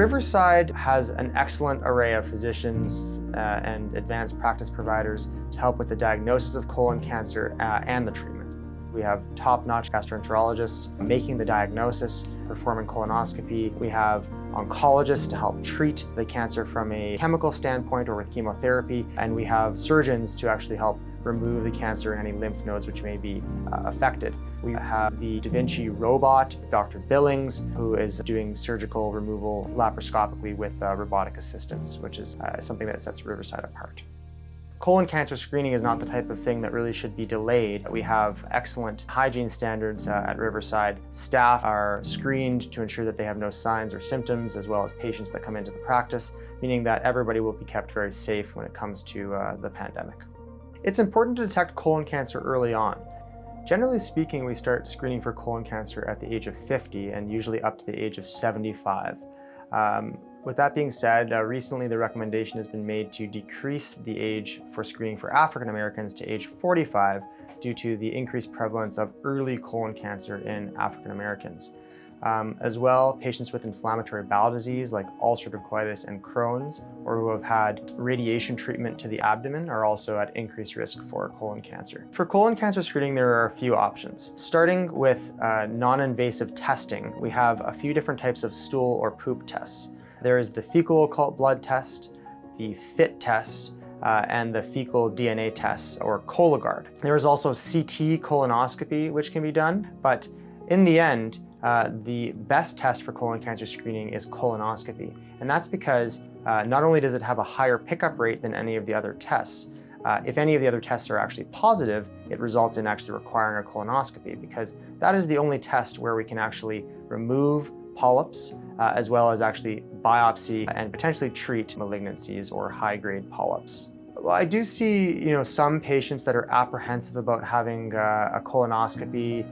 Riverside has an excellent array of physicians and advanced practice providers to help with the diagnosis of colon cancer and the treatment. We have top-notch gastroenterologists making the diagnosis, performing colonoscopy. We have oncologists to help treat the cancer from a chemical standpoint or with chemotherapy. And we have surgeons to actually help remove the cancer in any lymph nodes which may be affected. We have the Da Vinci robot, Dr. Billings, who is doing surgical removal laparoscopically with robotic assistance, which is something that sets Riverside apart. Colon cancer screening is not the type of thing that really should be delayed. We have excellent hygiene standards at Riverside. Staff are screened to ensure that they have no signs or symptoms, as well as patients that come into the practice, meaning that everybody will be kept very safe when it comes to the pandemic. It's important to detect colon cancer early on. Generally speaking, we start screening for colon cancer at the age of 50 and usually up to the age of 75. With that being said, recently the recommendation has been made to decrease the age for screening for African Americans to age 45 due to the increased prevalence of early colon cancer in African Americans. As well, patients with inflammatory bowel disease like ulcerative colitis and Crohn's, or who have had radiation treatment to the abdomen, are also at increased risk for colon cancer. For colon cancer screening, there are a few options. Starting with non-invasive testing, we have a few different types of stool or poop tests. There is the fecal occult blood test, the FIT test, and the fecal DNA test, or Cologuard. There is also CT colonoscopy, which can be done, but in the end, the best test for colon cancer screening is colonoscopy. And that's because not only does it have a higher pickup rate than any of the other tests, if any of the other tests are actually positive, it results in actually requiring a colonoscopy, because that is the only test where we can actually remove polyps, as well as actually biopsy and potentially treat malignancies or high-grade polyps. Well, I do see, some patients that are apprehensive about having a colonoscopy.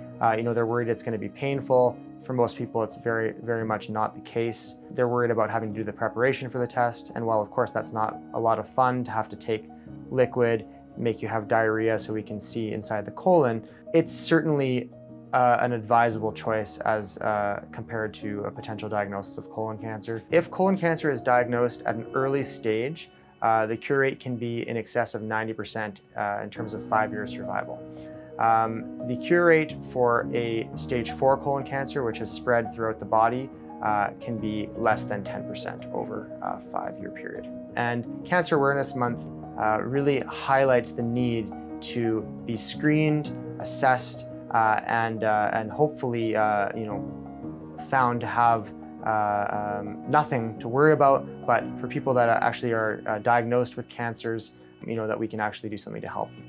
They're worried it's going to be painful. For most people, it's very, very much not the case. They're worried about having to do the preparation for the test. And while, of course, that's not a lot of fun to have to take liquid, make you have diarrhea so we can see inside the colon, it's certainly an advisable choice as compared to a potential diagnosis of colon cancer. If colon cancer is diagnosed at an early stage, the cure rate can be in excess of 90% in terms of 5-year survival. The cure rate for a stage 4 colon cancer, which has spread throughout the body, can be less than 10% over a 5-year period. And Cancer Awareness Month really highlights the need to be screened, assessed, and hopefully, found to have nothing to worry about, but for people that actually are diagnosed with cancers, that we can actually do something to help them.